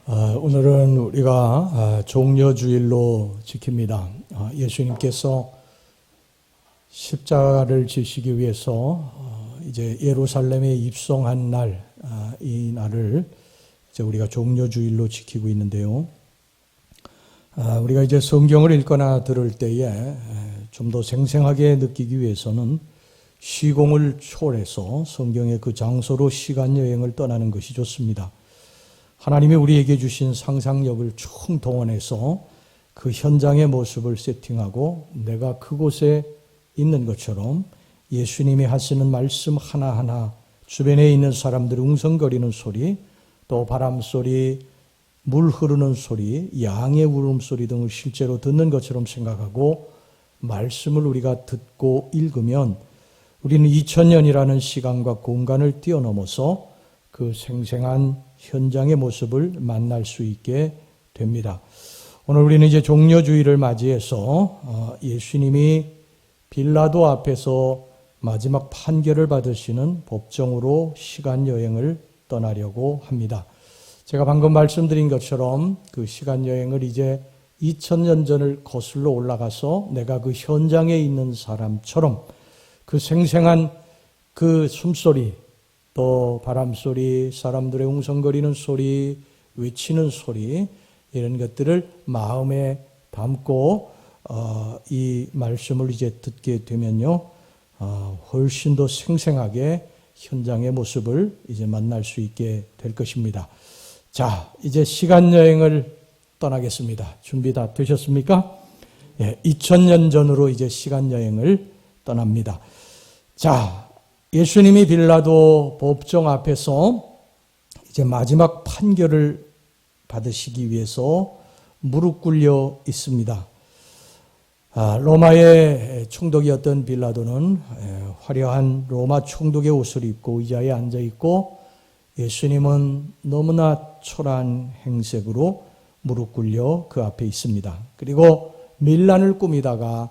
오늘은 우리가 종려주일로 지킵니다. 예수님께서 십자가를 지시기 위해서 이제 예루살렘에 입성한 날, 이 날을 이제 우리가 종려주일로 지키고 있는데요. 우리가 이제 성경을 읽거나 들을 때에 좀 더 생생하게 느끼기 위해서는 시공을 초월해서 성경의 그 장소로 시간 여행을 떠나는 것이 좋습니다. 하나님이 우리에게 주신 상상력을 총동원해서 그 현장의 모습을 세팅하고 내가 그곳에 있는 것처럼 예수님이 하시는 말씀 하나하나, 주변에 있는 사람들이 웅성거리는 소리, 또 바람소리, 물 흐르는 소리, 양의 울음소리 등을 실제로 듣는 것처럼 생각하고 말씀을 우리가 듣고 읽으면 우리는 2000년이라는 시간과 공간을 뛰어넘어서 그 생생한 현장의 모습을 만날 수 있게 됩니다. 오늘 우리는 이제 종려주일을 맞이해서 예수님이 빌라도 앞에서 마지막 판결을 받으시는 법정으로 시간 여행을 떠나려고 합니다. 제가 방금 말씀드린 것처럼 그 시간 여행을 이제 2000년 전을 거슬러 올라가서 내가 그 현장에 있는 사람처럼 그 생생한 그 숨소리, 또 바람소리, 사람들의 웅성거리는 소리, 외치는 소리, 이런 것들을 마음에 담고 이 말씀을 이제 듣게 되면요, 훨씬 더 생생하게 현장의 모습을 이제 만날 수 있게 될 것입니다. 자, 이제 시간 여행을 떠나겠습니다. 준비 다 되셨습니까? 2000년 전으로 이제 시간 여행을 떠납니다. 자, 예수님이 빌라도 법정 앞에서 이제 마지막 판결을 받으시기 위해서 무릎 꿇려 있습니다. 로마의 총독이었던 빌라도는 화려한 로마 총독의 옷을 입고 의자에 앉아 있고, 예수님은 너무나 초라한 행색으로 무릎 꿇려 그 앞에 있습니다. 그리고 밀란을 꾸미다가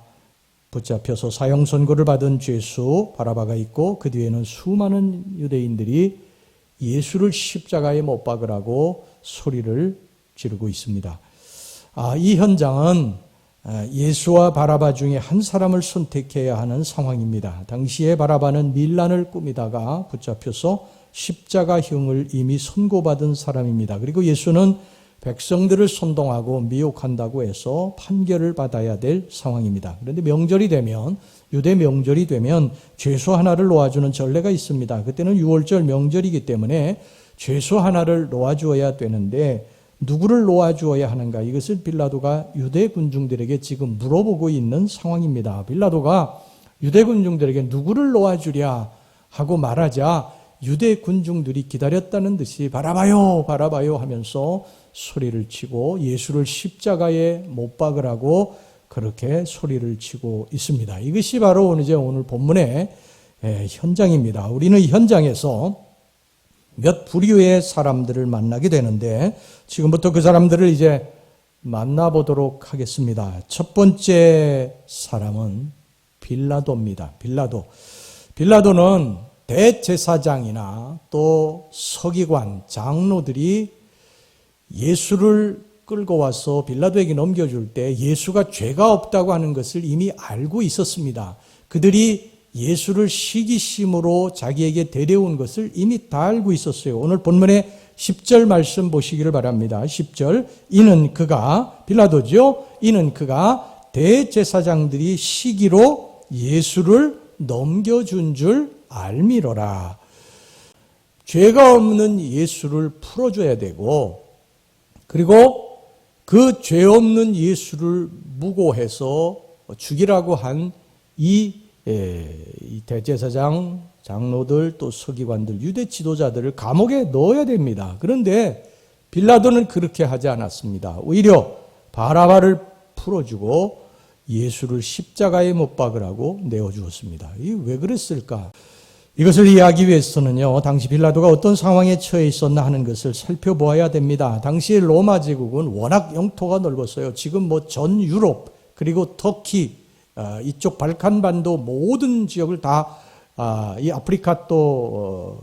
붙잡혀서 사형 선고를 받은 죄수 바라바가 있고, 그 뒤에는 수많은 유대인들이 예수를 십자가에 못 박으라고 소리를 지르고 있습니다. 이 현장은 예수와 바라바 중에 한 사람을 선택해야 하는 상황입니다. 당시에 바라바는 밀란을 꾸미다가 붙잡혀서 십자가형을 이미 선고받은 사람입니다. 그리고 예수는 백성들을 선동하고 미혹한다고 해서 판결을 받아야 될 상황입니다. 그런데 명절이 되면, 유대 명절이 되면 죄수 하나를 놓아주는 전례가 있습니다. 그때는 유월절 명절이기 때문에 죄수 하나를 놓아주어야 되는데 누구를 놓아주어야 하는가? 이것을 빌라도가 유대 군중들에게 지금 물어보고 있는 상황입니다. 빌라도가 유대 군중들에게 누구를 놓아주랴 하고 말하자 유대 군중들이 기다렸다는 듯이 바라바요, 바라바요 하면서 소리를 치고 예수를 십자가에 못 박으라고 그렇게 소리를 치고 있습니다. 이것이 바로 이제 오늘 본문의 현장입니다. 우리는 이 현장에서 몇 부류의 사람들을 만나게 되는데 지금부터 그 사람들을 이제 만나보도록 하겠습니다. 첫 번째 사람은 빌라도입니다. 빌라도는 대제사장이나 또 서기관, 장로들이 예수를 끌고 와서 빌라도에게 넘겨줄 때 예수가 죄가 없다고 하는 것을 이미 알고 있었습니다. 그들이 예수를 시기심으로 자기에게 데려온 것을 이미 다 알고 있었어요. 오늘 본문의 10절 말씀 보시기를 바랍니다. 10절, 빌라도죠. 이는 그가 대제사장들이 시기로 예수를 넘겨준 줄 알미로라. 죄가 없는 예수를 풀어줘야 되고, 그리고 그 죄 없는 예수를 무고해서 죽이라고 한 이 대제사장, 장로들, 또 서기관들, 유대 지도자들을 감옥에 넣어야 됩니다. 그런데 빌라도는 그렇게 하지 않았습니다. 오히려 바라바를 풀어주고 예수를 십자가에 못 박으라고 내어주었습니다. 이게 왜 그랬을까? 이것을 이해하기 위해서는요, 당시 빌라도가 어떤 상황에 처해 있었나 하는 것을 살펴보아야 됩니다. 당시 로마 제국은 워낙 영토가 넓었어요. 지금 전 유럽, 그리고 터키, 이쪽 발칸반도 모든 지역을 다, 이 아프리카 또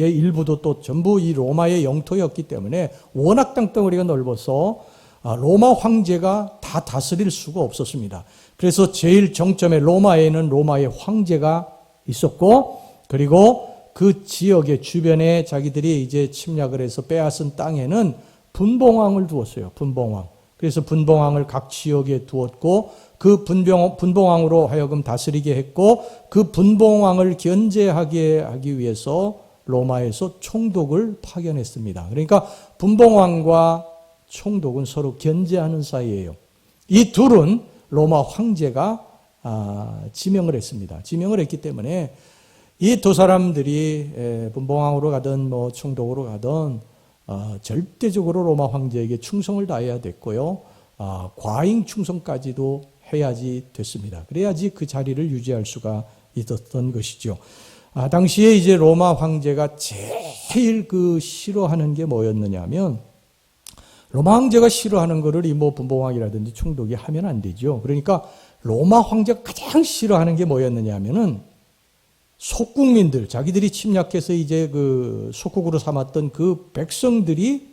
일부도 또 전부 이 로마의 영토였기 때문에 워낙 땅덩어리가 넓어서 로마 황제가 다 다스릴 수가 없었습니다. 그래서 제일 정점에 로마에는 로마의 황제가 있었고, 그리고 그 지역의 주변에 자기들이 이제 침략을 해서 빼앗은 땅에는 분봉왕을 두었어요. 분봉왕. 그래서 분봉왕을 각 지역에 두었고, 그 분봉왕으로 하여금 다스리게 했고, 그 분봉왕을 견제하게 하기 위해서 로마에서 총독을 파견했습니다. 그러니까 분봉왕과 총독은 서로 견제하는 사이예요. 이 둘은 로마 황제가 지명을 했습니다. 지명을 했기 때문에 이 두 사람들이 분봉왕으로 가든 뭐 총독으로 가든 절대적으로 로마 황제에게 충성을 다해야 됐고요. 과잉 충성까지도 해야지 됐습니다. 그래야지 그 자리를 유지할 수가 있었던 것이죠. 당시에 이제 로마 황제가 제일 싫어하는 게 뭐였느냐면, 로마 황제가 싫어하는 거를 이 분봉왕이라든지 총독이 하면 안 되죠. 그러니까 로마 황제가 가장 싫어하는 게 뭐였느냐면은 속국민들, 자기들이 침략해서 이제 속국으로 삼았던 그 백성들이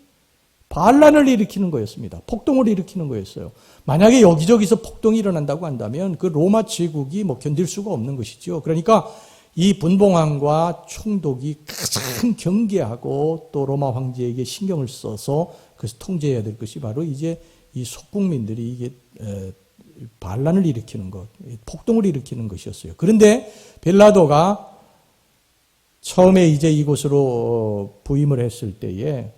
반란을 일으키는 거였습니다. 폭동을 일으키는 거였어요. 만약에 여기저기서 폭동이 일어난다고 한다면 그 로마 제국이 견딜 수가 없는 것이죠. 그러니까 이 분봉왕과 총독이 가장 경계하고 또 로마 황제에게 신경을 써서 그래서 통제해야 될 것이 바로 이제 이 속국민들이 이게 반란을 일으키는 것, 폭동을 일으키는 것이었어요. 그런데 빌라도가 처음에 이제 이곳으로 부임을 했을 때에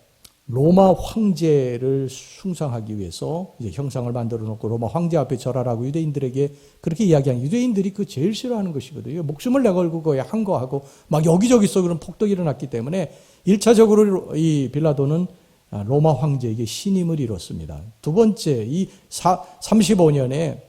로마 황제를 숭상하기 위해서 이제 형상을 만들어 놓고 로마 황제 앞에 절하라고 유대인들에게 그렇게 이야기한, 유대인들이 제일 싫어하는 것이거든요. 목숨을 내걸고 거에 항거하고 막 여기저기서 그런 폭동이 일어났기 때문에 1차적으로 이 빌라도는 로마 황제에게 신임을 잃었습니다. 두 번째, 이 35년에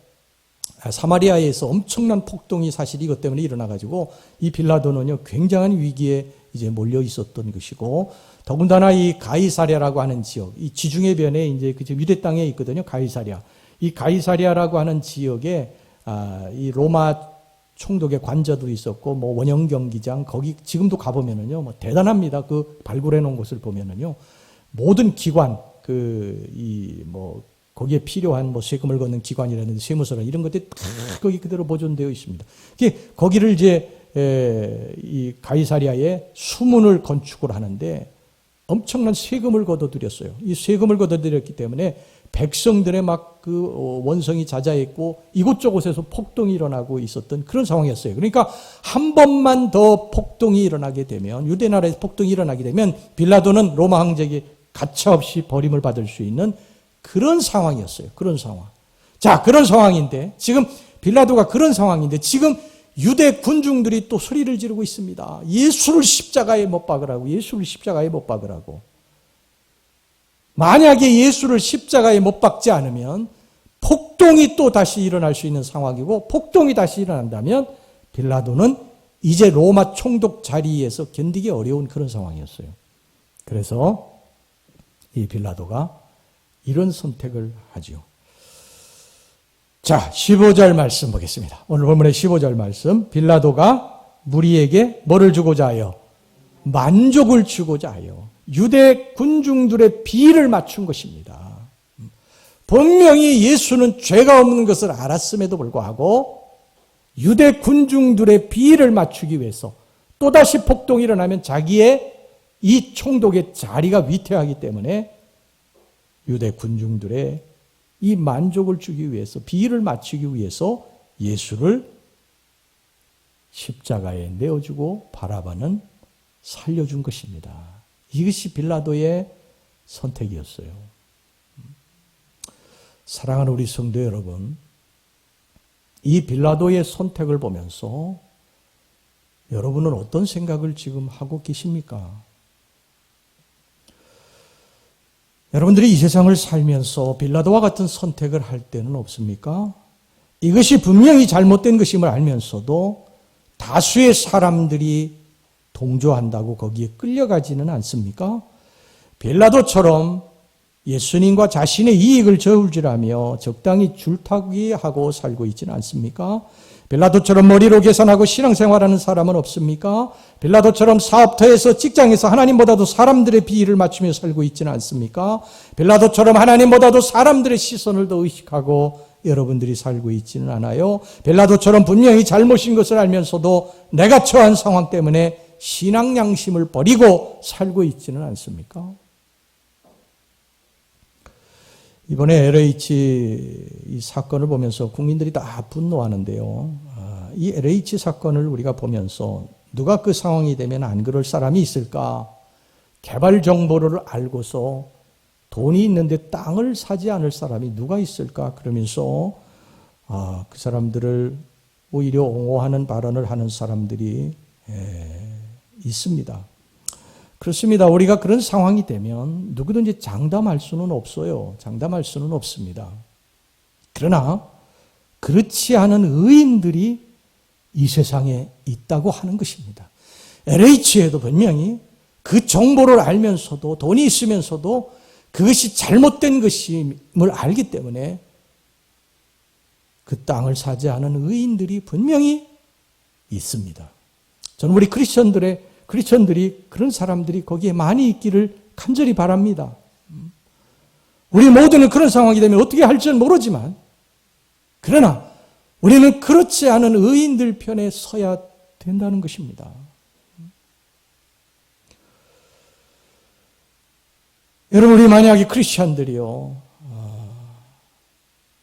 사마리아에서 엄청난 폭동이 사실 이것 때문에 일어나가지고 이 빌라도는요 굉장한 위기에 이제 몰려 있었던 것이고, 더군다나 이 가이사랴라고 하는 지역, 이 지중해 변에 이제 유대 땅에 있거든요. 가이사랴. 이 가이사랴라고 하는 지역에 이 로마 총독의 관저도 있었고, 원형 경기장, 거기 지금도 가보면은요, 대단합니다. 발굴해 놓은 곳을 보면은요, 모든 기관, 거기에 필요한 세금을 걷는 기관이라든지 세무서나 이런 것들이 다 거기 그대로 보존되어 있습니다. 거기를 이제 이 가이사랴에 수문을 건축을 하는데 엄청난 세금을 걷어들였어요. 이 세금을 걷어들였기 때문에 백성들의 원성이 자자했고 이곳저곳에서 폭동이 일어나고 있었던 그런 상황이었어요. 그러니까 한 번만 더 폭동이 일어나게 되면, 유대 나라에서 폭동이 일어나게 되면 빌라도는 로마 황제에게 가차없이 버림을 받을 수 있는 그런 상황이었어요. 그런 상황. 자, 그런 상황인데 지금 빌라도가 그런 상황인데 지금 유대 군중들이 또 소리를 지르고 있습니다. 예수를 십자가에 못 박으라고, 예수를 십자가에 못 박으라고. 만약에 예수를 십자가에 못 박지 않으면 폭동이 또 다시 일어날 수 있는 상황이고, 폭동이 다시 일어난다면 빌라도는 이제 로마 총독 자리에서 견디기 어려운 그런 상황이었어요. 그래서 이 빌라도가 이런 선택을 하죠. 자, 15절 말씀 보겠습니다. 오늘 본문의 15절 말씀. 빌라도가 무리에게 뭐를 주고자 하여? 만족을 주고자 하여 유대 군중들의 비를 맞춘 것입니다. 분명히 예수는 죄가 없는 것을 알았음에도 불구하고 유대 군중들의 비를 맞추기 위해서 또다시 폭동이 일어나면 자기의 이 총독의 자리가 위태하기 때문에 유대 군중들의 이 만족을 주기 위해서, 비위를 맞추기 위해서 예수를 십자가에 내어주고 바라바는 살려준 것입니다. 이것이 빌라도의 선택이었어요. 사랑하는 우리 성도 여러분, 이 빌라도의 선택을 보면서 여러분은 어떤 생각을 지금 하고 계십니까? 여러분들이 이 세상을 살면서 빌라도와 같은 선택을 할 때는 없습니까? 이것이 분명히 잘못된 것임을 알면서도 다수의 사람들이 동조한다고 거기에 끌려가지는 않습니까? 빌라도처럼 예수님과 자신의 이익을 저울질하며 적당히 줄타기하고 살고 있지는 않습니까? 빌라도처럼 머리로 계산하고 신앙생활하는 사람은 없습니까? 빌라도처럼 사업터에서 직장에서 하나님보다도 사람들의 비위를 맞추며 살고 있지는 않습니까? 빌라도처럼 하나님보다도 사람들의 시선을 더 의식하고 여러분들이 살고 있지는 않아요. 빌라도처럼 분명히 잘못인 것을 알면서도 내가 처한 상황 때문에 신앙 양심을 버리고 살고 있지는 않습니까? 이번에 LH 이 사건을 보면서 국민들이 다 분노하는데요. 이 LH 사건을 우리가 보면서 누가 그 상황이 되면 안 그럴 사람이 있을까? 개발 정보를 알고서 돈이 있는데 땅을 사지 않을 사람이 누가 있을까? 그러면서 그 사람들을 오히려 옹호하는 발언을 하는 사람들이 있습니다. 그렇습니다. 우리가 그런 상황이 되면 누구든지 장담할 수는 없어요. 장담할 수는 없습니다. 그러나 그렇지 않은 의인들이 이 세상에 있다고 하는 것입니다. LH에도 분명히 그 정보를 알면서도 돈이 있으면서도 그것이 잘못된 것임을 알기 때문에 그 땅을 사지 않은 의인들이 분명히 있습니다. 저는 우리 크리스천들이 그런 사람들이 거기에 많이 있기를 간절히 바랍니다. 우리 모두는 그런 상황이 되면 어떻게 할지는 모르지만 그러나 우리는 그렇지 않은 의인들 편에 서야 된다는 것입니다. 여러분, 우리 만약에 크리스천들이요,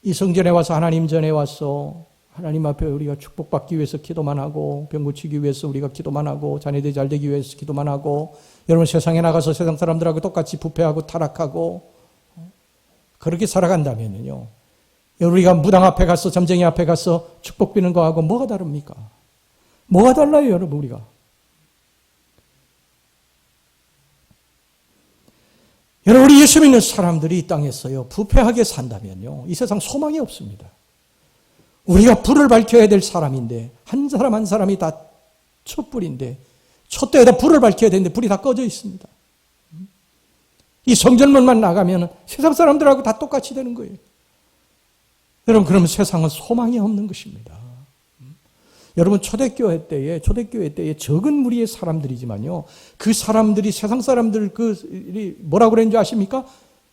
이 성전에 와서 하나님 전에 와서 하나님 앞에 우리가 축복받기 위해서 기도만 하고 병 고치기 위해서 우리가 기도만 하고 자녀들이 잘 되기 위해서 기도만 하고 여러분 세상에 나가서 세상 사람들하고 똑같이 부패하고 타락하고 그렇게 살아간다면요, 우리가 무당 앞에 가서 점쟁이 앞에 가서 축복 비는 거하고 뭐가 다릅니까? 뭐가 달라요, 여러분? 우리가 여러분, 우리 예수 믿는 사람들이 이 땅에서요 부패하게 산다면요 이 세상 소망이 없습니다. 우리가 불을 밝혀야 될 사람인데 한 사람 한 사람이 다 촛불인데 촛대에다 불을 밝혀야 되는데 불이 다 꺼져 있습니다. 이 성전문만 나가면 세상 사람들하고 다 똑같이 되는 거예요. 여러분, 그러면 세상은 소망이 없는 것입니다. 여러분, 초대교회 때에 적은 무리의 사람들이지만요, 그 사람들이 세상 사람들 뭐라고 그랬는지 아십니까?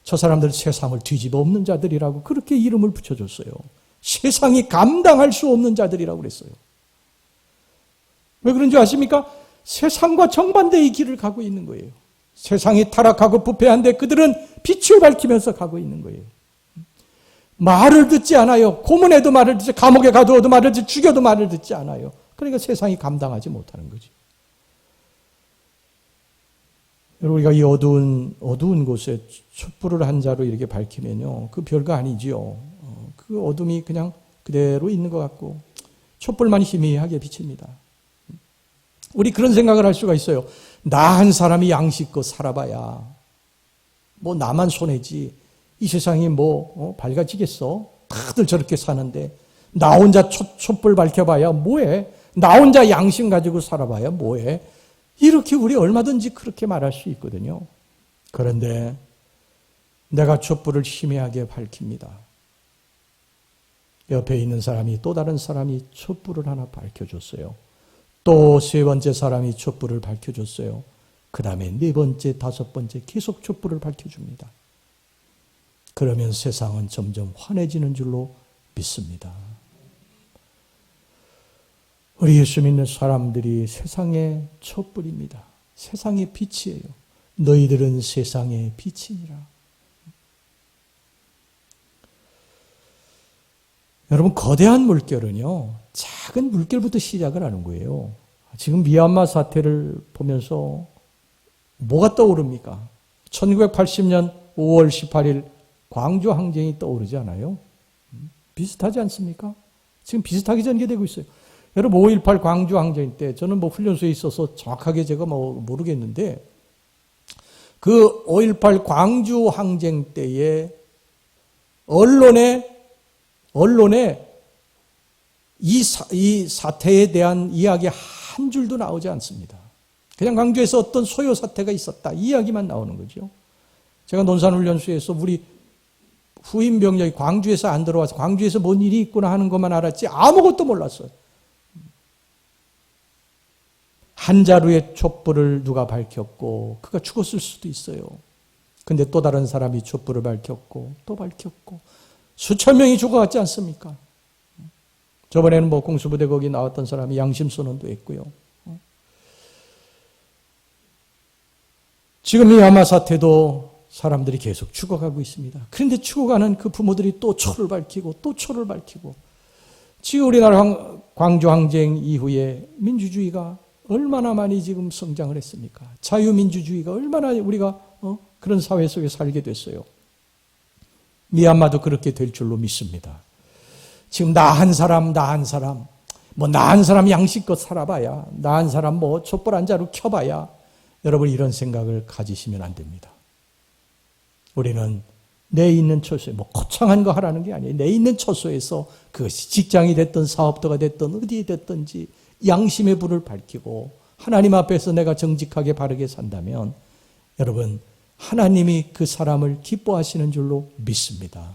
저 사람들 세상을 뒤집어 엎는 자들이라고 그렇게 이름을 붙여줬어요. 세상이 감당할 수 없는 자들이라고 그랬어요. 왜 그런지 아십니까? 세상과 정반대의 길을 가고 있는 거예요. 세상이 타락하고 부패한데 그들은 빛을 밝히면서 가고 있는 거예요. 말을 듣지 않아요. 고문해도 말을 듣지, 감옥에 가두어도 말을 듣지, 죽여도 말을 듣지 않아요. 그러니까 세상이 감당하지 못하는 거죠. 여러분, 우리가 이 어두운 곳에 촛불을 한 자로 이렇게 밝히면요, 그 별거 아니지요. 그 어둠이 그냥 그대로 있는 것 같고 촛불만 희미하게 비칩니다. 우리 그런 생각을 할 수가 있어요. 나 한 사람이 양식껏 살아봐야 뭐 나만 손해지 이 세상이 밝아지겠어? 다들 저렇게 사는데 나 혼자 촛불 밝혀봐야 뭐해? 나 혼자 양심 가지고 살아봐야 뭐해? 이렇게 우리 얼마든지 그렇게 말할 수 있거든요. 그런데 내가 촛불을 희미하게 밝힙니다. 옆에 있는 사람이, 또 다른 사람이 촛불을 하나 밝혀줬어요. 또 세 번째 사람이 촛불을 밝혀줬어요. 그 다음에 네 번째, 다섯 번째 계속 촛불을 밝혀줍니다. 그러면 세상은 점점 환해지는 줄로 믿습니다. 우리 예수 믿는 사람들이 세상의 촛불입니다. 세상의 빛이에요. 너희들은 세상의 빛이니라. 여러분, 거대한 물결은요, 작은 물결부터 시작을 하는 거예요. 지금 미얀마 사태를 보면서 뭐가 떠오릅니까? 1980년 5월 18일 광주 항쟁이 떠오르지 않아요? 비슷하지 않습니까? 지금 비슷하게 전개되고 있어요. 여러분, 5.18 광주 항쟁 때 저는 훈련소에 있어서 정확하게 제가 모르겠는데 그 5.18 광주 항쟁 때에 언론에 이 사태에 대한 이야기 한 줄도 나오지 않습니다. 그냥 광주에서 어떤 소요 사태가 있었다, 이 이야기만 나오는 거죠. 제가 논산훈련소에서 우리 후임 병력이 광주에서 안 들어와서 광주에서 뭔 일이 있구나 하는 것만 알았지 아무것도 몰랐어요. 한 자루의 촛불을 누가 밝혔고 그가 죽었을 수도 있어요. 근데 또 다른 사람이 촛불을 밝혔고 또 밝혔고 수천 명이 죽어갔지 않습니까? 저번에는 공수부대 거기 나왔던 사람이 양심선언도 했고요. 지금 이 아마 사태도 사람들이 계속 죽어가고 있습니다. 그런데 죽어가는 그 부모들이 또 초를 밝히고 또 초를 밝히고 지금 우리나라 광주 항쟁 이후에 민주주의가 얼마나 많이 지금 성장을 했습니까? 자유민주주의가 얼마나 우리가 그런 사회 속에 살게 됐어요. 미얀마도 그렇게 될 줄로 믿습니다. 지금 나 한 사람 나 한 사람 양식껏 살아봐야 나 한 사람 촛불 한 자루 켜봐야 여러분 이런 생각을 가지시면 안 됩니다. 우리는 내 있는 처소에 거창한 거 하라는 게 아니에요. 내 있는 처소에서 그것이 직장이 됐든 사업도가 됐든 어디에 됐든지 양심의 불을 밝히고 하나님 앞에서 내가 정직하게 바르게 산다면 여러분 하나님이 그 사람을 기뻐하시는 줄로 믿습니다.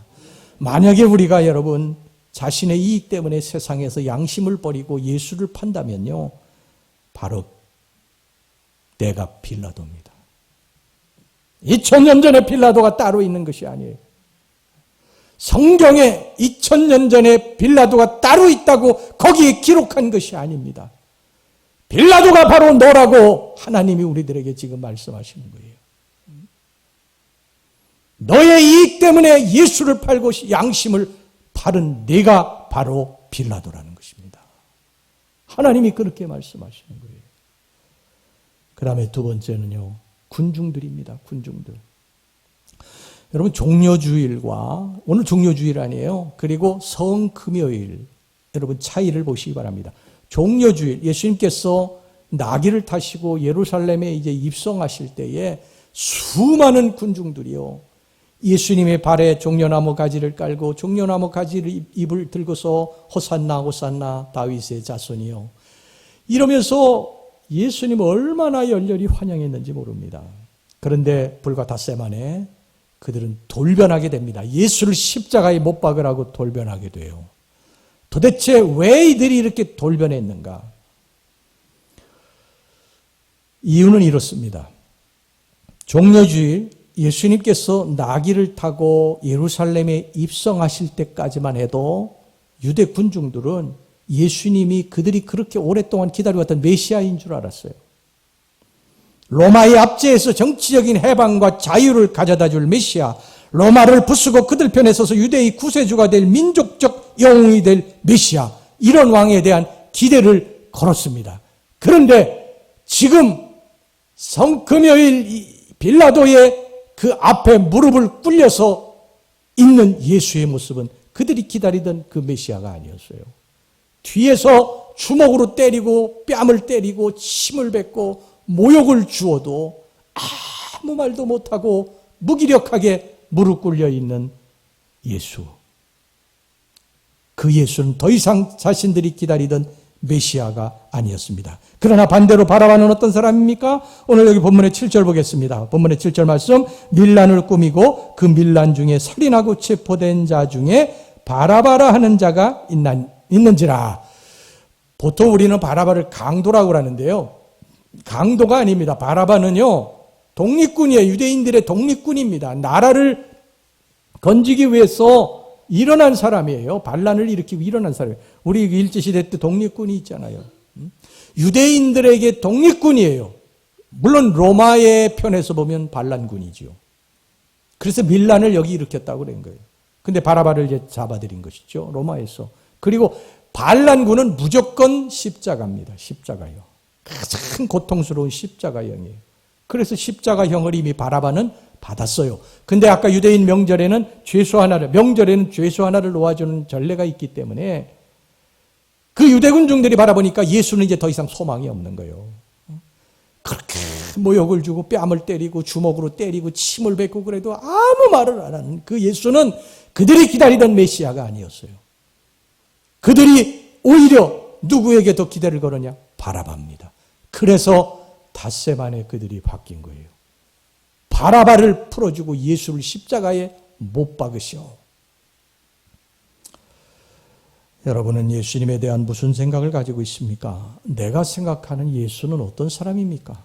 만약에 우리가 여러분 자신의 이익 때문에 세상에서 양심을 버리고 예수를 판다면요 바로 내가 빌라도입니다. 2000년 전에 빌라도가 따로 있는 것이 아니에요. 성경에 2000년 전에 빌라도가 따로 있다고 거기에 기록한 것이 아닙니다. 빌라도가 바로 너라고 하나님이 우리들에게 지금 말씀하시는 거예요. 너의 이익 때문에 예수를 팔고 양심을 바른 네가 바로 빌라도라는 것입니다. 하나님이 그렇게 말씀하시는 거예요. 그 다음에 두 번째는요. 군중들입니다. 군중들. 여러분 종려주일과 오늘 종려주일 아니에요. 그리고 성금요일 여러분 차이를 보시기 바랍니다. 종려주일 예수님께서 나귀를 타시고 예루살렘에 이제 입성하실 때에 수많은 군중들이요. 예수님의 발에 종려나무 가지를 깔고 종려나무 가지를 입을 들고서 호산나 호산나 다윗의 자손이요. 이러면서 예수님을 얼마나 열렬히 환영했는지 모릅니다. 그런데 불과 닷새 만에 그들은 돌변하게 됩니다. 예수를 십자가에 못 박으라고 돌변하게 돼요. 도대체 왜 이들이 이렇게 돌변했는가? 이유는 이렇습니다. 종려주일 예수님께서 나귀를 타고 예루살렘에 입성하실 때까지만 해도 유대 군중들은 예수님이 그들이 그렇게 오랫동안 기다려왔던 메시아인 줄 알았어요. 로마의 압제에서 정치적인 해방과 자유를 가져다 줄 메시아, 로마를 부수고 그들 편에 서서 유대의 구세주가 될 민족적 영웅이 될 메시아, 이런 왕에 대한 기대를 걸었습니다. 그런데 지금 성금요일 빌라도의 그 앞에 무릎을 꿇려서 있는 예수의 모습은 그들이 기다리던 그 메시아가 아니었어요. 뒤에서 주먹으로 때리고 뺨을 때리고 침을 뱉고 모욕을 주어도 아무 말도 못하고 무기력하게 무릎 꿇려 있는 예수. 그 예수는 더 이상 자신들이 기다리던 메시아가 아니었습니다. 그러나 반대로 바라바는 어떤 사람입니까? 오늘 여기 본문의 7절 보겠습니다. 본문의 7절 말씀. 밀란을 꾸미고 그 밀란 중에 살인하고 체포된 자 중에 바라바라 하는 자가 있는지라. 보통 우리는 바라바를 강도라고 하는데요. 강도가 아닙니다. 바라바는요, 독립군이에요. 유대인들의 독립군입니다. 나라를 건지기 위해서 일어난 사람이에요. 반란을 일으키고 일어난 사람이에요. 우리 일제시대 때 독립군이 있잖아요. 유대인들에게 독립군이에요. 물론 로마의 편에서 보면 반란군이죠. 그래서 밀란을 여기 일으켰다고 그런 거예요. 근데 바라바를 이제 잡아들인 것이죠. 로마에서. 그리고 반란군은 무조건 십자가입니다. 십자가요. 가장 고통스러운 십자가형이에요. 그래서 십자가형을 이미 바라바는 받았어요. 근데 아까 유대인 명절에는 죄수 하나를 놓아주는 전례가 있기 때문에 그 유대 군중들이 바라보니까 예수는 이제 더 이상 소망이 없는 거예요. 그렇게 모욕을 주고 뺨을 때리고 주먹으로 때리고 침을 뱉고 그래도 아무 말을 안 하는 그 예수는 그들이 기다리던 메시아가 아니었어요. 그들이 오히려 누구에게 더 기대를 걸었냐? 바라바입니다. 그래서 닷새 만에 그들이 바뀐 거예요. 바라바를 풀어주고 예수를 십자가에 못 박으시오. 여러분은 예수님에 대한 무슨 생각을 가지고 있습니까? 내가 생각하는 예수는 어떤 사람입니까?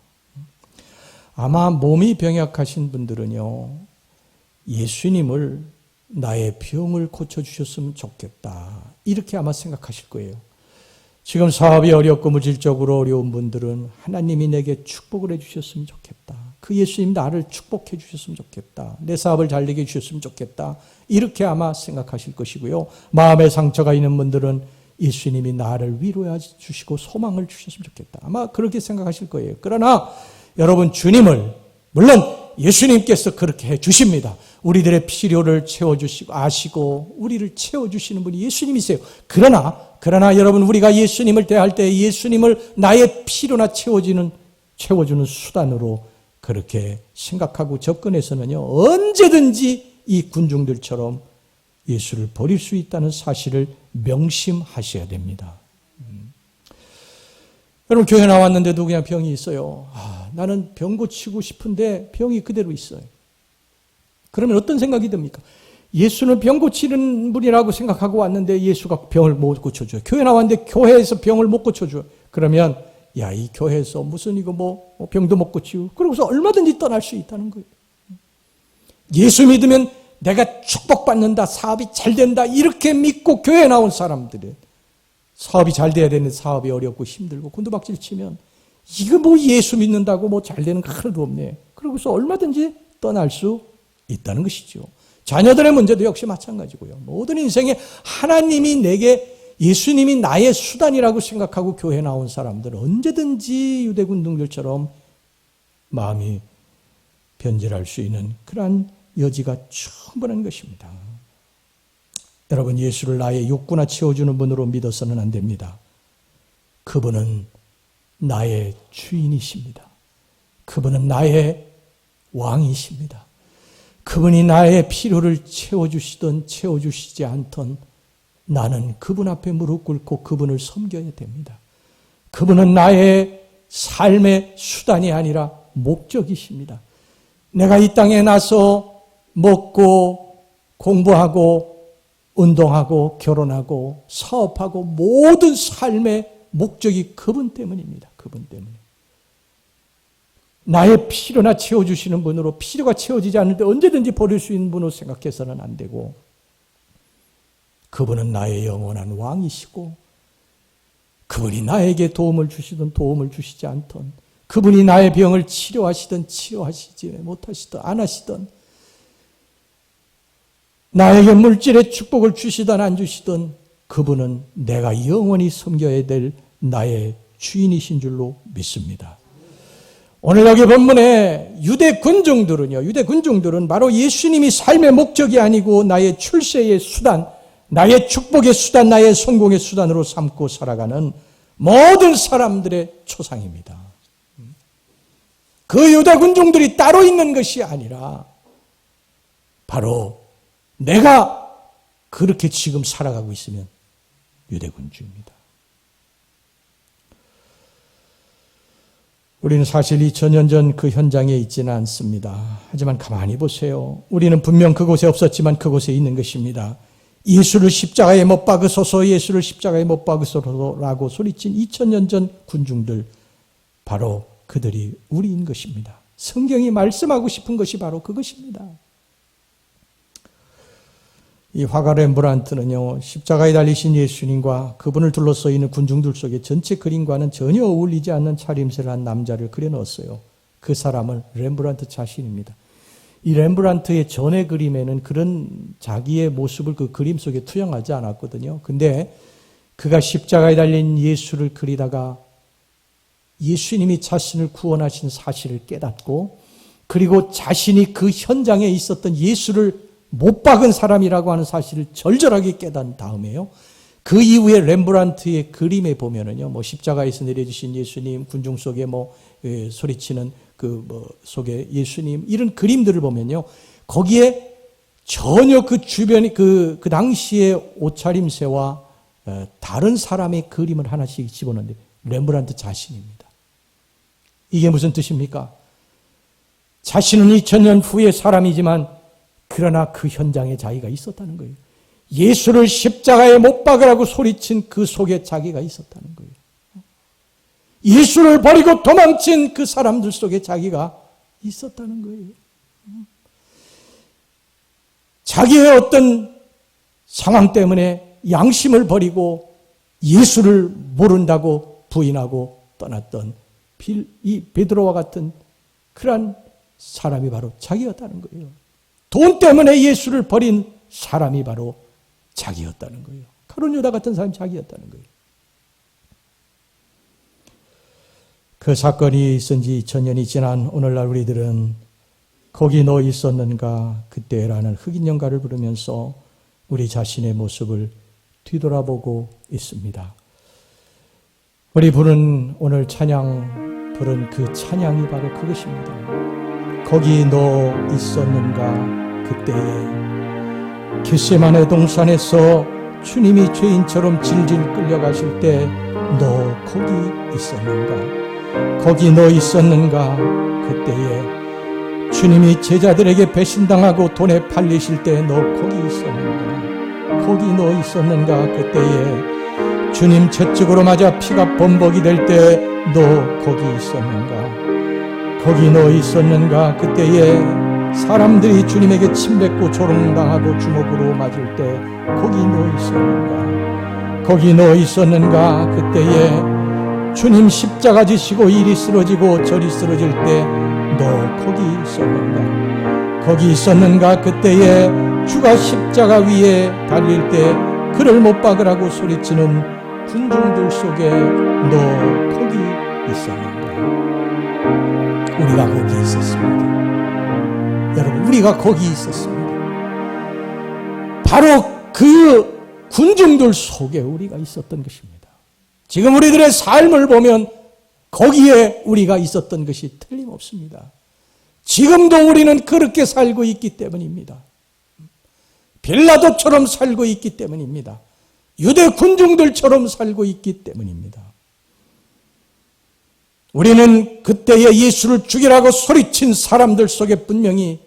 아마 몸이 병약하신 분들은요, 예수님을 나의 병을 고쳐주셨으면 좋겠다, 이렇게 아마 생각하실 거예요. 지금 사업이 어렵고 물질적으로 어려운 분들은 하나님이 내게 축복을 해주셨으면 좋겠다, 그 예수님 나를 축복해 주셨으면 좋겠다, 내 사업을 잘 되게 해주셨으면 좋겠다, 이렇게 아마 생각하실 것이고요. 마음에 상처가 있는 분들은 예수님이 나를 위로해 주시고 소망을 주셨으면 좋겠다, 아마 그렇게 생각하실 거예요. 그러나 여러분, 주님을, 물론 예수님께서 그렇게 해 주십니다. 우리들의 필요를 채워주시고 아시고 우리를 채워주시는 분이 예수님이세요. 그러나 여러분, 우리가 예수님을 대할 때 예수님을 나의 필요나 채워주는 수단으로 그렇게 생각하고 접근해서는요, 언제든지 이 군중들처럼 예수를 버릴 수 있다는 사실을 명심하셔야 됩니다. 여러분, 교회 나왔는데도 그냥 병이 있어요. 나는 병 고치고 싶은데 병이 그대로 있어요. 그러면 어떤 생각이 듭니까? 예수는 병 고치는 분이라고 생각하고 왔는데 예수가 병을 못 고쳐줘요. 교회 나왔는데 교회에서 병을 못 고쳐줘요. 그러면 이 교회에서 무슨 이거 병도 못 고치고, 그러고서 얼마든지 떠날 수 있다는 거예요. 예수 믿으면 내가 축복받는다, 사업이 잘 된다, 이렇게 믿고 교회에 나온 사람들은 사업이 잘 돼야 되는데 사업이 어렵고 힘들고 곤두박질 치면 이거 예수 믿는다고 잘 되는 거 하나도 없네, 그러고서 얼마든지 떠날 수 있다는 것이죠. 자녀들의 문제도 역시 마찬가지고요. 모든 인생에 하나님이 예수님이 나의 수단이라고 생각하고 교회에 나온 사람들은 언제든지 유대군중들처럼 마음이 변질할 수 있는 그러한 여지가 충분한 것입니다. 여러분, 예수를 나의 욕구나 채워주는 분으로 믿어서는 안 됩니다. 그분은 나의 주인이십니다. 그분은 나의 왕이십니다. 그분이 나의 필요를 채워주시든 채워주시지 않든 나는 그분 앞에 무릎 꿇고 그분을 섬겨야 됩니다. 그분은 나의 삶의 수단이 아니라 목적이십니다. 내가 이 땅에 나서 먹고 공부하고 운동하고 결혼하고 사업하고 모든 삶의 목적이 그분 때문입니다. 그분 때문에. 나의 필요나 채워주시는 분으로, 필요가 채워지지 않는데 언제든지 버릴 수 있는 분으로 생각해서는 안 되고, 그분은 나의 영원한 왕이시고, 그분이 나에게 도움을 주시든 도움을 주시지 않든, 그분이 나의 병을 치료하시든 치료하시지 못하시든 안 하시든, 나에게 물질의 축복을 주시든 안 주시든 그분은 내가 영원히 섬겨야 될 나의 주인이신 줄로 믿습니다. 오늘 여기 본문에 유대 군중들은 바로 예수님이 삶의 목적이 아니고 나의 출세의 수단, 나의 축복의 수단, 나의 성공의 수단으로 삼고 살아가는 모든 사람들의 초상입니다. 그 유대 군중들이 따로 있는 것이 아니라 바로 내가 그렇게 지금 살아가고 있으면 유대 군주입니다. 우리는 사실 2000년 전 그 현장에 있지는 않습니다. 하지만 가만히 보세요. 우리는 분명 그곳에 없었지만 그곳에 있는 것입니다. 예수를 십자가에 못 박으소서, 예수를 십자가에 못 박으소서라고 소리친 2000년 전 군중들, 바로 그들이 우리인 것입니다. 성경이 말씀하고 싶은 것이 바로 그것입니다. 이 화가 렘브란트는요, 십자가에 달리신 예수님과 그분을 둘러싸여 있는 군중들 속에 전체 그림과는 전혀 어울리지 않는 차림새를 한 남자를 그려넣었어요. 그 사람은 렘브란트 자신입니다. 이 렘브란트의 전의 그림에는 그런 자기의 모습을 그 그림 속에 투영하지 않았거든요. 근데 그가 십자가에 달린 예수를 그리다가 예수님이 자신을 구원하신 사실을 깨닫고, 그리고 자신이 그 현장에 있었던 예수를 못 박은 사람이라고 하는 사실을 절절하게 깨닫은 다음에요, 그 이후에 렘브란트의 그림에 보면은요, 십자가에서 내려주신 예수님, 군중 속에 소리치는 속에 예수님, 이런 그림들을 보면요, 거기에 전혀 그 주변이 그 당시의 옷차림새와 다른 사람의 그림을 하나씩 집어넣는데 렘브란트 자신입니다. 이게 무슨 뜻입니까? 자신은 2000년 후의 사람이지만 그러나 그 현장에 자기가 있었다는 거예요. 예수를 십자가에 못 박으라고 소리친 그 속에 자기가 있었다는 거예요. 예수를 버리고 도망친 그 사람들 속에 자기가 있었다는 거예요. 자기의 어떤 상황 때문에 양심을 버리고 예수를 모른다고 부인하고 떠났던 이 베드로와 같은 그러한 사람이 바로 자기였다는 거예요. 돈 때문에 예수를 버린 사람이 바로 자기였다는 거예요. 가룟 유다 같은 사람이 자기였다는 거예요. 그 사건이 있은 지 2000년이 지난 오늘날 우리들은 거기 너 있었는가 그때라는 흑인 연가를 부르면서 우리 자신의 모습을 뒤돌아보고 있습니다. 우리 부른 오늘 찬양 부른 그 찬양이 바로 그것입니다. 거기 너 있었는가 그때에 겟세마네 동산에서 주님이 죄인처럼 질질 끌려가실 때 너 거기 있었는가? 거기 너 있었는가 그때에 주님이 제자들에게 배신당하고 돈에 팔리실 때 너 거기 있었는가? 거기 너 있었는가 그때에 주님 채찍으로 맞아 피가 범벅이 될 때 너 거기 있었는가? 거기 너 있었는가 그때에 사람들이 주님에게 침뱉고 조롱당하고 주먹으로 맞을 때 거기 너 있었는가? 거기 너 있었는가 그때에 주님 십자가 지시고 이리 쓰러지고 저리 쓰러질 때 너 거기 있었는가? 거기 있었는가 그때에 주가 십자가 위에 달릴 때 그를 못 박으라고 소리치는 군중들 속에 너 거기 있었는가? 우리가 거기 있었습니다. 여러분, 우리가 거기 있었습니다. 바로 그 군중들 속에 우리가 있었던 것입니다. 지금 우리들의 삶을 보면 거기에 우리가 있었던 것이 틀림없습니다. 지금도 우리는 그렇게 살고 있기 때문입니다. 빌라도처럼 살고 있기 때문입니다. 유대 군중들처럼 살고 있기 때문입니다. 우리는 그때에 예수를 죽이라고 소리친 사람들 속에 분명히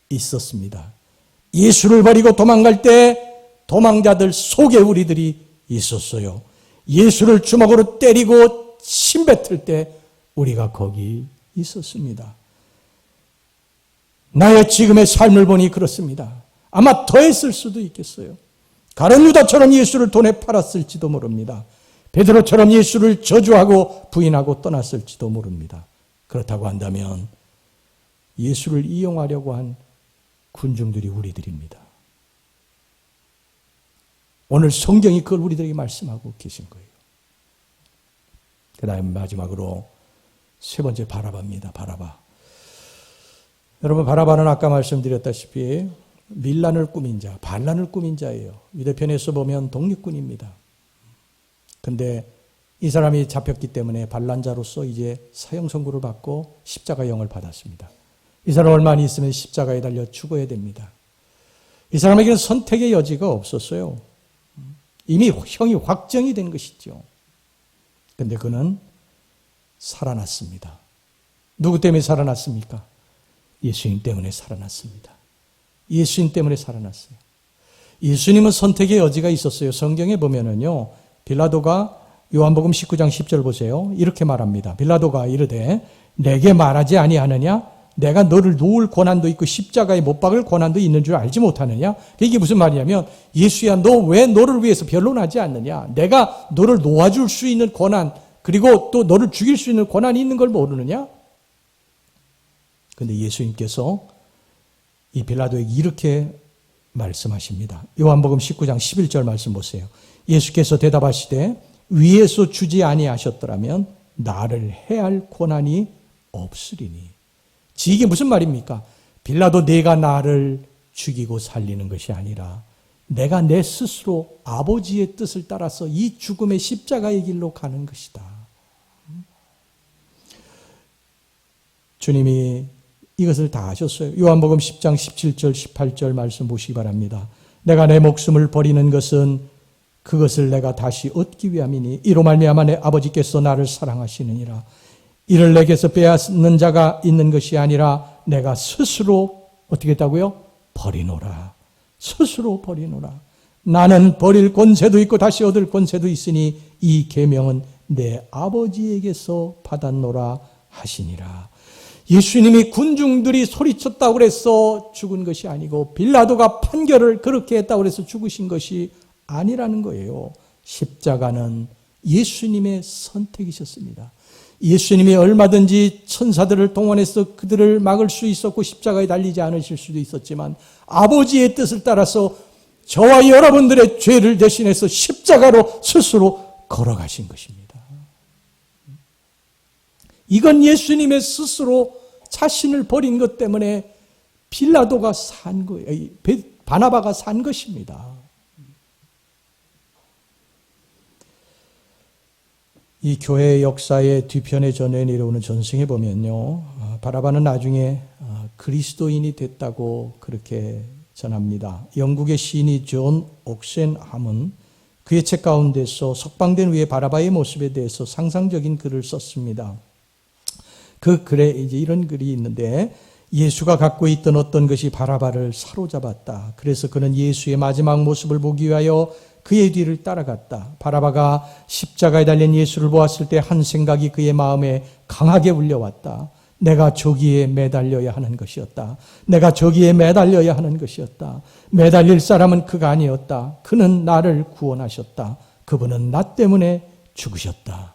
있었습니다. 예수를 버리고 도망갈 때 도망자들 속에 우리들이 있었어요. 예수를 주먹으로 때리고 침뱉을 때 우리가 거기 있었습니다. 나의 지금의 삶을 보니 그렇습니다. 아마 더 했을 수도 있겠어요. 가룟 유다처럼 예수를 돈에 팔았을지도 모릅니다. 베드로처럼 예수를 저주하고 부인하고 떠났을지도 모릅니다. 그렇다고 한다면 예수를 이용하려고 한 군중들이 우리들입니다. 오늘 성경이 그걸 우리들에게 말씀하고 계신 거예요. 그 다음에 마지막으로 세 번째 바라바입니다. 바라바. 여러분, 바라바는 아까 말씀드렸다시피 밀란을 꾸민 자, 반란을 꾸민 자예요. 유대편에서 보면 독립군입니다. 근데 이 사람이 잡혔기 때문에 반란자로서 이제 사형 선고를 받고 십자가형을 받았습니다. 이 사람 얼마 안 있으면 십자가에 달려 죽어야 됩니다. 이 사람에게는 선택의 여지가 없었어요. 이미 형이 확정이 된 것이죠. 근데 그는 살아났습니다. 누구 때문에 살아났습니까? 예수님 때문에 살아났습니다. 예수님 때문에 살아났어요. 예수님은 선택의 여지가 있었어요. 성경에 보면은요, 빌라도가 요한복음 19장 10절 보세요. 이렇게 말합니다. 빌라도가 이르되 내게 말하지 아니하느냐? 내가 너를 놓을 권한도 있고 십자가에 못 박을 권한도 있는 줄 알지 못하느냐? 이게 무슨 말이냐면, 예수야, 너 왜 너를 위해서 변론하지 않느냐? 내가 너를 놓아줄 수 있는 권한, 그리고 또 너를 죽일 수 있는 권한이 있는 걸 모르느냐? 그런데 예수님께서 이 빌라도에게 이렇게 말씀하십니다. 요한복음 19장 11절 말씀 보세요. 예수께서 대답하시되 위에서 주지 아니하셨더라면 나를 해할 권한이 없으리니. 이게 무슨 말입니까? 빌라도 내가 나를 죽이고 살리는 것이 아니라 내가 내 스스로 아버지의 뜻을 따라서 이 죽음의 십자가의 길로 가는 것이다. 주님이 이것을 다 하셨어요. 요한복음 10장 17절 18절 말씀 보시기 바랍니다. 내가 내 목숨을 버리는 것은 그것을 내가 다시 얻기 위함이니 이로 말미암아 내 아버지께서 나를 사랑하시느니라. 이를 내게서 빼앗는 자가 있는 것이 아니라 내가 스스로 어떻게 했다고요? 버리노라. 스스로 버리노라. 나는 버릴 권세도 있고 다시 얻을 권세도 있으니 이 계명은 내 아버지에게서 받았노라 하시니라. 예수님이 군중들이 소리쳤다고 그래서 죽은 것이 아니고 빌라도가 판결을 그렇게 했다고 그래서 죽으신 것이 아니라는 거예요. 십자가는 예수님의 선택이셨습니다. 예수님이 얼마든지 천사들을 동원해서 그들을 막을 수 있었고 십자가에 달리지 않으실 수도 있었지만 아버지의 뜻을 따라서 저와 여러분들의 죄를 대신해서 십자가로 스스로 걸어가신 것입니다. 이건 예수님의 스스로 자신을 버린 것 때문에 빌라도가 산 거예요. 바나바가 산 것입니다. 이 교회의 역사의 뒤편에 전해 내려오는 전승에 보면요, 바나바는 나중에 그리스도인이 됐다고 그렇게 전합니다. 영국의 시인이 존 옥센함은 그의 책 가운데서 석방된 후에 바나바의 모습에 대해서 상상적인 글을 썼습니다. 그 글에 이제 이런 글이 있는데, 예수가 갖고 있던 어떤 것이 바나바를 사로잡았다. 그래서 그는 예수의 마지막 모습을 보기 위하여 그의 뒤를 따라갔다. 바나바가 십자가에 달린 예수를 보았을 때 한 생각이 그의 마음에 강하게 울려왔다. 내가 저기에 매달려야 하는 것이었다. 내가 저기에 매달려야 하는 것이었다. 매달릴 사람은 그가 아니었다. 그는 나를 구원하셨다. 그분은 나 때문에 죽으셨다.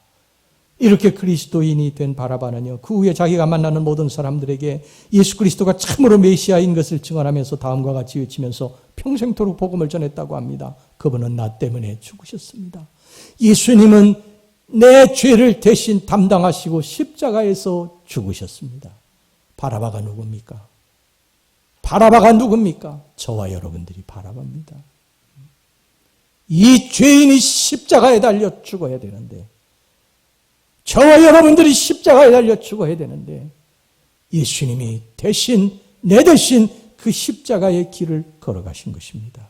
이렇게 그리스도인이 된 바나바는요, 그 후에 자기가 만나는 모든 사람들에게 예수 그리스도가 참으로 메시아인 것을 증언하면서 다음과 같이 외치면서 평생토록 복음을 전했다고 합니다. 그분은 나 때문에 죽으셨습니다. 예수님은 내 죄를 대신 담당하시고 십자가에서 죽으셨습니다. 바나바가 누굽니까? 바나바가 누굽니까? 저와 여러분들이 바나바입니다. 이 죄인이 십자가에 달려 죽어야 되는데, 저와 여러분들이 십자가에 달려 죽어야 되는데, 예수님이 대신, 내 대신 그 십자가의 길을 걸어가신 것입니다.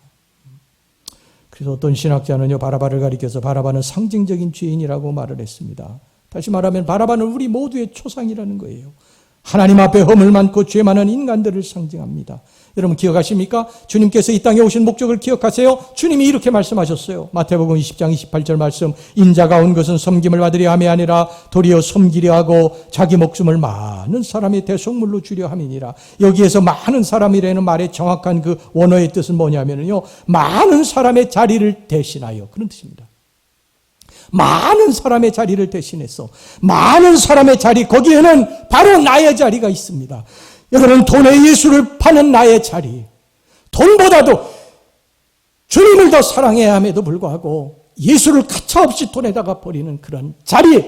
그래서 어떤 신학자는요, 바나바를 가리켜서 바나바는 상징적인 죄인이라고 말을 했습니다. 다시 말하면 바나바는 우리 모두의 초상이라는 거예요. 하나님 앞에 허물 많고 죄 많은 인간들을 상징합니다. 여러분 기억하십니까? 주님께서 이 땅에 오신 목적을 기억하세요? 주님이 이렇게 말씀하셨어요. 마태복음 20장 28절 말씀, 인자가 온 것은 섬김을 받으려 함이 아니라 도리어 섬기려 하고 자기 목숨을 많은 사람의 대속물로 주려 함이니라. 여기에서 많은 사람이라는 말의 정확한 그 원어의 뜻은 뭐냐면요, 많은 사람의 자리를 대신하여, 그런 뜻입니다. 많은 사람의 자리를 대신해서, 많은 사람의 자리, 거기에는 바로 나의 자리가 있습니다. 여러분, 돈에 예수를 파는 나의 자리, 돈보다도 주님을 더 사랑해야 함에도 불구하고 예수를 가차없이 돈에다가 버리는 그런 자리,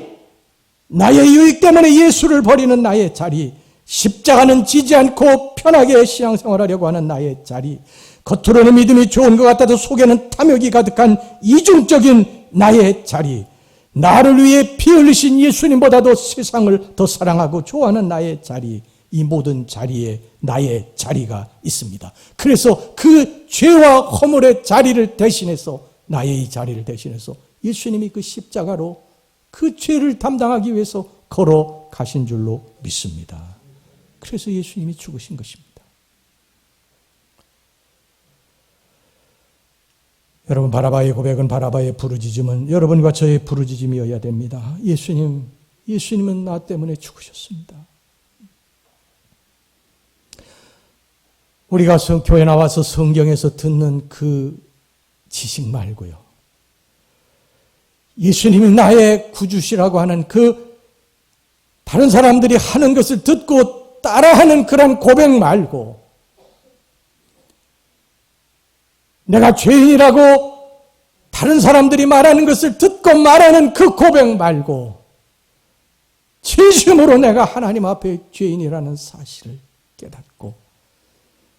나의 유익 때문에 예수를 버리는 나의 자리, 십자가는 지지 않고 편하게 신앙생활하려고 하는 나의 자리, 겉으로는 믿음이 좋은 것 같아도 속에는 탐욕이 가득한 이중적인 나의 자리, 나를 위해 피 흘리신 예수님보다도 세상을 더 사랑하고 좋아하는 나의 자리, 이 모든 자리에 나의 자리가 있습니다. 그래서 그 죄와 허물의 자리를 대신해서, 나의 이 자리를 대신해서 예수님이 그 십자가로 그 죄를 담당하기 위해서 걸어가신 줄로 믿습니다. 그래서 예수님이 죽으신 것입니다. 여러분, 바나바의 고백은, 바나바의 부르짖음은 여러분과 저의 부르짖음이어야 됩니다. 예수님은 나 때문에 죽으셨습니다. 우리가 교회 나와서 성경에서 듣는 그 지식 말고요, 예수님이 나의 구주시라고 하는 그 다른 사람들이 하는 것을 듣고 따라하는 그런 고백 말고, 내가 죄인이라고 다른 사람들이 말하는 것을 듣고 말하는 그 고백 말고, 진심으로 내가 하나님 앞에 죄인이라는 사실을 깨닫고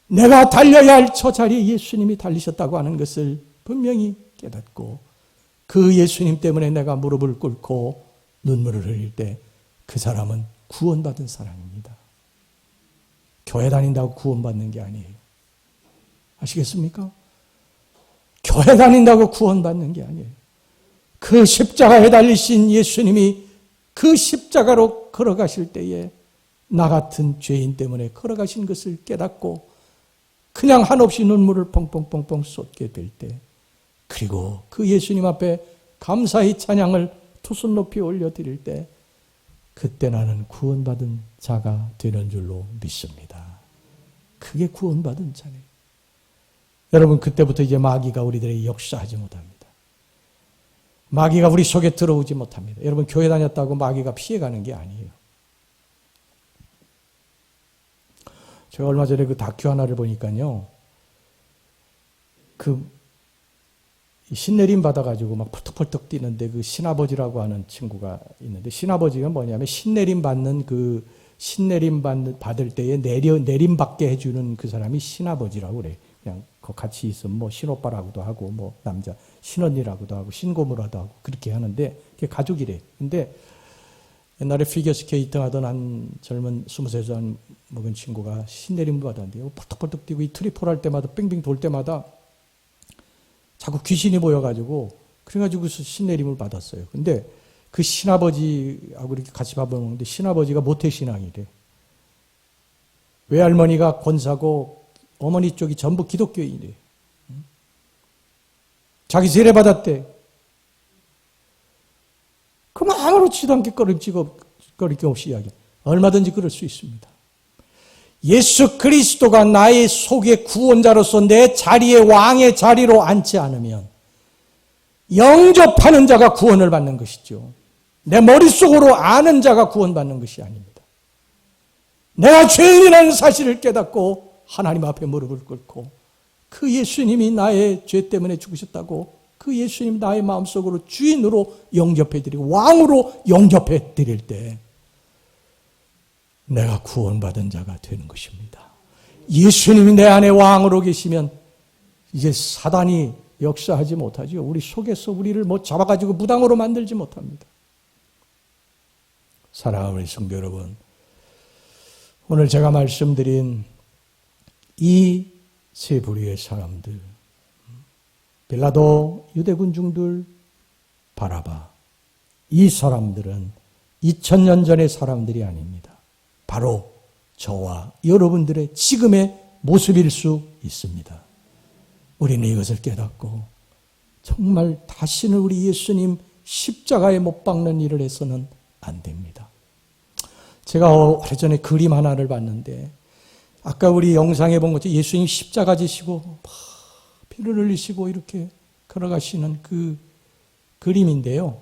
내가 달려야 할 저 자리에 예수님이 달리셨다고 하는 것을 분명히 깨닫고, 그 예수님 때문에 내가 무릎을 꿇고 눈물을 흘릴 때 그 사람은 구원받은 사람입니다. 교회 다닌다고 구원받는 게 아니에요. 아시겠습니까? 교회 다닌다고 구원받는 게 아니에요. 그 십자가에 달리신 예수님이 그 십자가로 걸어가실 때에 나 같은 죄인 때문에 걸어가신 것을 깨닫고 그냥 한없이 눈물을 펑펑펑펑 쏟게 될 때 그리고 그 예수님 앞에 감사의 찬양을 두 손 높이 올려드릴 때 그때 나는 구원받은 자가 되는 줄로 믿습니다. 그게 구원받은 자네. 여러분, 그때부터 이제 마귀가 우리들에게 역사하지 못합니다. 마귀가 우리 속에 들어오지 못합니다. 여러분, 교회 다녔다고 마귀가 피해가는 게 아니에요. 제가 얼마 전에 그 다큐 하나를 보니까요, 신내림 받아가지고 막 펄떡펄떡 뛰는데 그 신아버지라고 하는 친구가 있는데, 신아버지가 뭐냐면 신내림 받을 때에 내림 받게 해주는 그 사람이 신아버지라고 그래. 그냥 같이 있으면 뭐 신오빠라고도 하고, 뭐 남자 신언니라고도 하고, 신고모라도 하고 그렇게 하는데 그게 가족이래. 근데 옛날에 피겨스케이팅 하던 한 젊은 23살 먹은 친구가 신내림을 받았는데 펄떡펄떡 뛰고 이 트리플 할 때마다 빙빙 돌 때마다 자꾸 귀신이 보여가지고 그래가지고 신내림을 받았어요. 근데 그 신아버지하고 이렇게 같이 밥을 먹는데 신아버지가 모태신앙이래. 외할머니가 권사고 어머니 쪽이 전부 기독교인이래. 자기 세례 받았대. 그럼 아무렇지도 않게 꺼릴 게 없이 이야기. 얼마든지 그럴 수 있습니다. 예수 그리스도가 나의 속의 구원자로서 내 자리에 왕의 자리로 앉지 않으면 영접하는 자가 구원을 받는 것이죠. 내 머릿속으로 아는 자가 구원받는 것이 아닙니다. 내가 죄인이라는 사실을 깨닫고 하나님 앞에 무릎을 꿇고 그 예수님이 나의 죄 때문에 죽으셨다고 그 예수님 나의 마음속으로 주인으로 영접해드리고 왕으로 영접해드릴 때 내가 구원받은 자가 되는 것입니다. 예수님이 내 안에 왕으로 계시면 이제 사단이 역사하지 못하죠. 우리 속에서 우리를 뭐 잡아가지고 무당으로 만들지 못합니다. 사랑하는 우리 성도 여러분, 오늘 제가 말씀드린 이 세 부류의 사람들, 빌라도, 유대군중들, 바라바, 이 사람들은 2000년 전의 사람들이 아닙니다. 바로 저와 여러분들의 지금의 모습일 수 있습니다. 우리는 이것을 깨닫고 정말 다시는 우리 예수님 십자가에 못 박는 일을 해서는 안 됩니다. 제가 오래전에 그림 하나를 봤는데 아까 우리 영상에 본 것처럼 예수님 십자가 지시고 피를 흘리시고 이렇게 걸어가시는 그 그림인데요.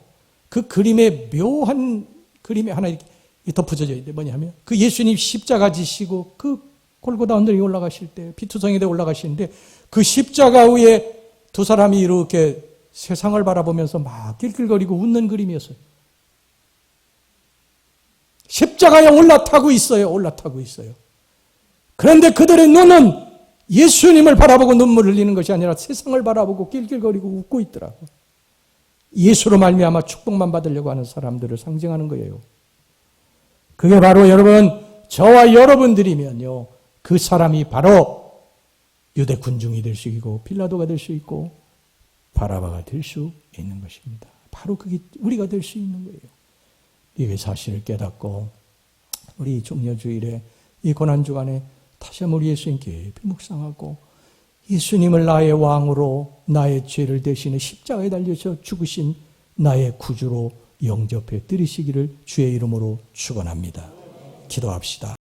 그 그림에 묘한 그림이 하나 이렇게 덮어져 있는데 뭐냐면 그 예수님 십자가 지시고 그 골고다 언덕에 올라가실 때 피투성이에 올라가시는데 그 십자가 위에 두 사람이 이렇게 세상을 바라보면서 막 낄낄거리고 웃는 그림이었어요. 십자가에 올라타고 있어요. 그런데 그들의 눈은 예수님을 바라보고 눈물을 흘리는 것이 아니라 세상을 바라보고 낄낄거리고 웃고 있더라고. 예수로 말미암아 축복만 받으려고 하는 사람들을 상징하는 거예요. 그게 바로 여러분, 저와 여러분들이면요, 그 사람이 바로 유대 군중이 될 수 있고 빌라도가 될 수 있고 바라바가 될 수 있는 것입니다. 바로 그게 우리가 될 수 있는 거예요. 이 사실을 깨닫고 우리 종려주일에 이 고난주간에 다시 한번 우리 예수님 깊이 묵상하고 예수님을 나의 왕으로 나의 죄를 대신해 십자가에 달려서 죽으신 나의 구주로 영접해 드리시기를 주의 이름으로 축원합니다. 기도합시다.